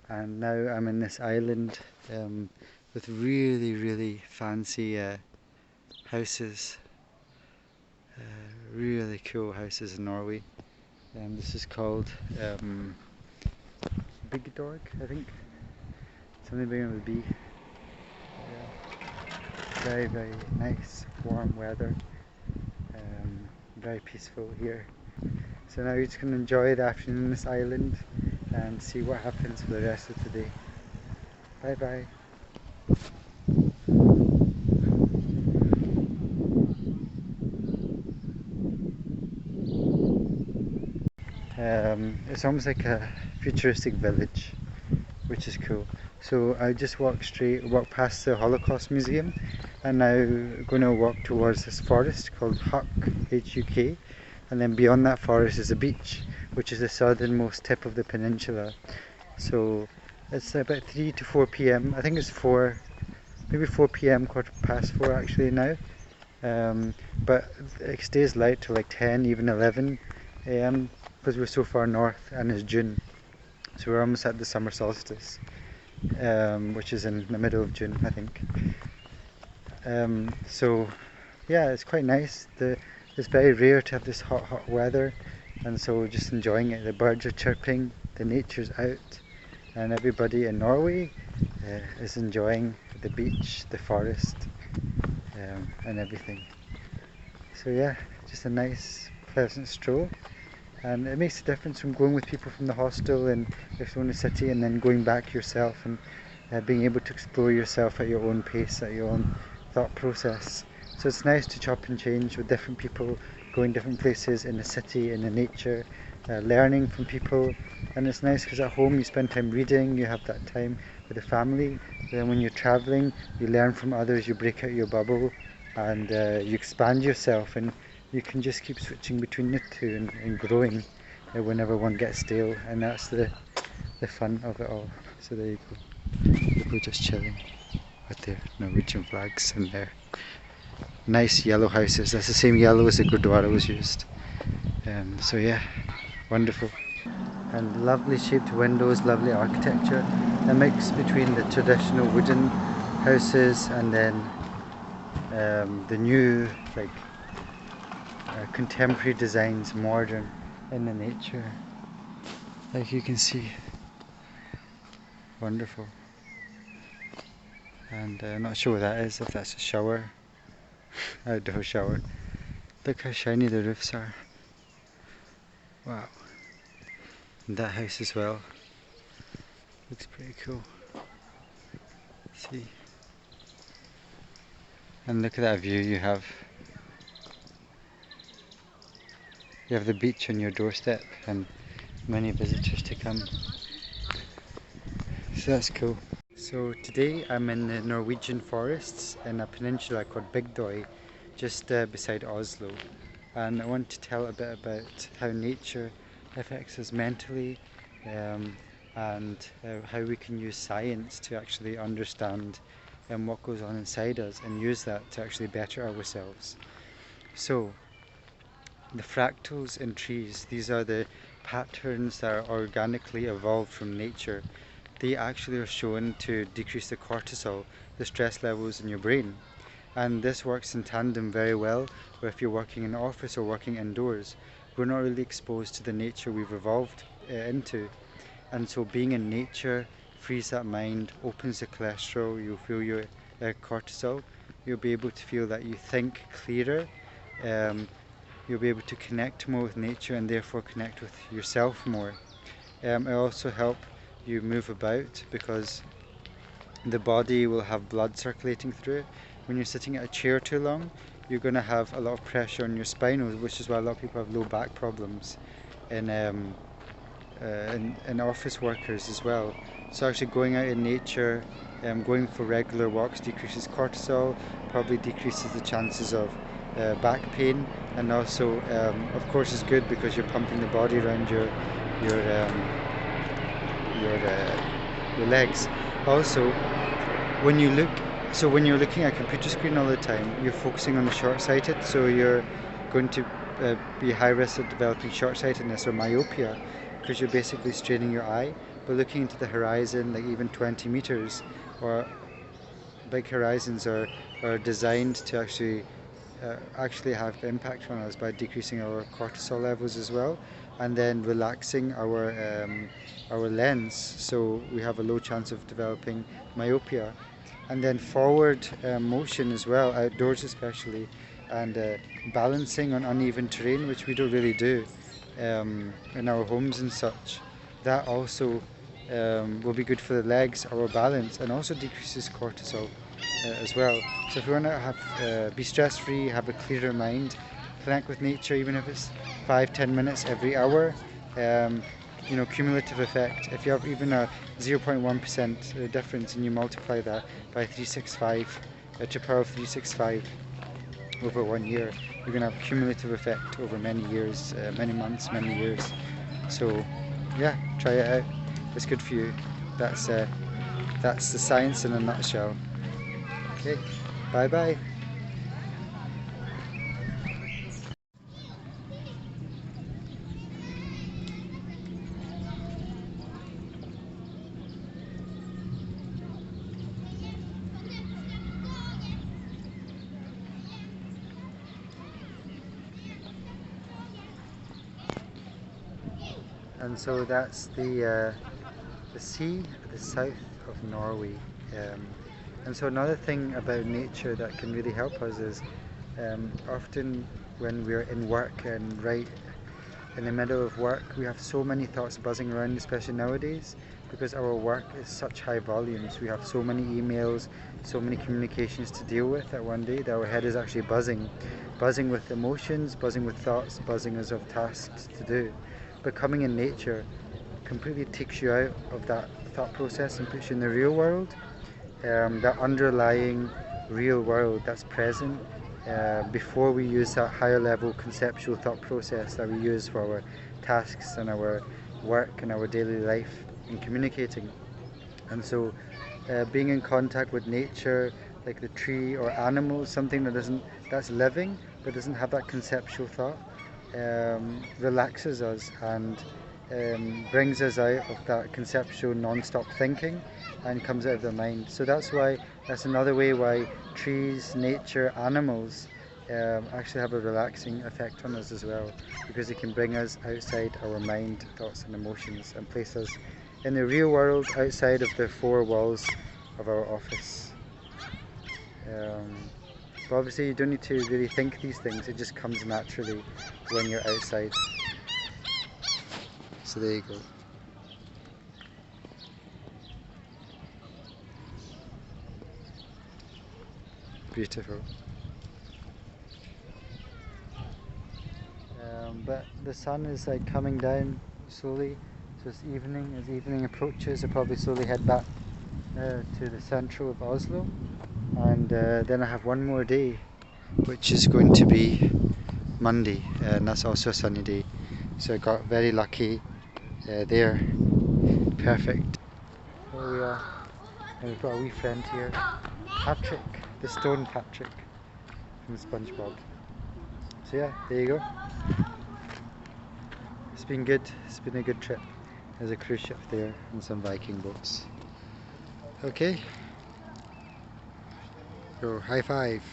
and now I'm in this island with really fancy houses, really cool houses in Norway. This is called Big Dog, I think. Something beginning with a B. Very nice, warm weather. Very peaceful here. So now we're just going to enjoy the afternoon on this island and see what happens for the rest of the day. Bye bye. It's almost like a futuristic village, which is cool. So I just walked past the Holocaust Museum, and now going to walk towards this forest called Huck, H-U-K, and then beyond that forest is a beach, which is the southernmost tip of the peninsula. So it's about 3 to 4 p.m. I think it's 4, maybe 4 p.m, quarter past 4 actually now. But it stays light till like 10, even 11 a.m. because we're so far north and it's June. So we're almost at the summer solstice, which is in the middle of June, I think. So yeah, it's quite nice. It's very rare to have this hot weather, and so we're just enjoying it. The birds are chirping, the nature's out, and everybody in Norway is enjoying the beach, the forest, and everything. So yeah, just a nice, pleasant stroll. And it makes a difference from going with people from the hostel and if you're in the city, and then going back yourself and being able to explore yourself at your own pace, at your own thought process. So it's nice to chop and change with different people, going different places in the city, in the nature, learning from people. And it's nice because at home you spend time reading, you have that time with the family. Then when you're traveling, you learn from others, you break out your bubble, and you expand yourself, and you can just keep switching between the two and growing whenever one gets stale, and that's the fun of it all. So there you go, people just chilling with their Norwegian flags and their nice yellow houses. That's the same yellow as the Gurdwara was used. So yeah, wonderful. And lovely shaped windows, lovely architecture, a mix between the traditional wooden houses and then the new like contemporary designs, modern in the nature, like you can see. Wonderful. And I'm not sure what that is, if that's a shower, outdoor shower. Look how shiny the roofs are. Wow. And that house as well looks pretty cool. See, and look at that view you have. You have the beach on your doorstep and many visitors to come. So that's cool. So today I'm in the Norwegian forests in a peninsula called Bygdøy, just beside Oslo. And I want to tell a bit about how nature affects us mentally, and how we can use science to actually understand what goes on inside us and use that to actually better ourselves. So the fractals in trees, these are the patterns that are organically evolved from nature. They actually are shown to decrease the cortisol, the stress levels in your brain. And this works in tandem very well, where if you're working in an office or working indoors, we're not really exposed to the nature we've evolved into. And so being in nature frees that mind, opens the cholesterol, you'll feel your cortisol, you'll be able to feel that you think clearer, you'll be able to connect more with nature and therefore connect with yourself more. It also help you move about because the body will have blood circulating through it. When you're sitting at a chair too long, you're going to have a lot of pressure on your spine, which is why a lot of people have low back problems in office workers as well. So actually going out in nature, going for regular walks decreases cortisol, probably decreases the chances of back pain, and also of course is good because you're pumping the body around your your legs. Also, when you look, so when you're looking at a computer screen all the time, you're focusing on the short-sighted, so you're going to be high risk of developing short-sightedness or myopia because you're basically straining your eye. but looking into the horizon, like even 20 meters, or big horizons are designed to actually have impact on us by decreasing our cortisol levels as well, and then relaxing our lens, so we have a low chance of developing myopia. And then forward motion as well, outdoors especially, and balancing on uneven terrain, which we don't really do in our homes and such. That also will be good for the legs, our balance, and also decreases cortisol as well. So if we want to be stress free, have a clearer mind, connect with nature, even if it's 5-10 minutes every hour, um, cumulative effect. If you have even a 0.1% difference and you multiply that by 365, to power of 365 over 1 year, you're going to have cumulative effect over many years, many months, many years. So yeah, try it out. It's good for you. That's the science in a nutshell. Okay, bye bye. And so that's the sea at the south of Norway. Um, and so another thing about nature that can really help us is often when we're in work and right in the middle of work, we have so many thoughts buzzing around, especially nowadays, because our work is such high volumes. We have so many emails, so many communications to deal with at one day that our head is actually buzzing with emotions, buzzing with thoughts, buzzing us of tasks to do. But coming in nature completely takes you out of that thought process and puts you in the real world, that underlying real world that's present before we use that higher level conceptual thought process that we use for our tasks and our work and our daily life in communicating. And so being in contact with nature, like the tree or animals, something that's living but doesn't have that conceptual thought, relaxes us and brings us out of that conceptual non-stop thinking and comes out of the mind. So that's another way why trees, nature, animals actually have a relaxing effect on us as well, because it can bring us outside our mind, thoughts and emotions and place us in the real world outside of the four walls of our office. Um, but obviously you don't need to really think these things, it just comes naturally when you're outside. So there you go. Beautiful. But the sun is like coming down slowly, so it's evening. As evening approaches, I'll probably slowly head back to the central of Oslo, and then I have one more day, which is going to be Monday, and that's also a sunny day. So I got very lucky there. Perfect. Here we are, and we've got a wee friend here, Patrick, the stone Patrick from SpongeBob. So yeah, there you go. It's been good. It's been a good trip. There's a cruise ship there and some Viking boats. Okay. So high five.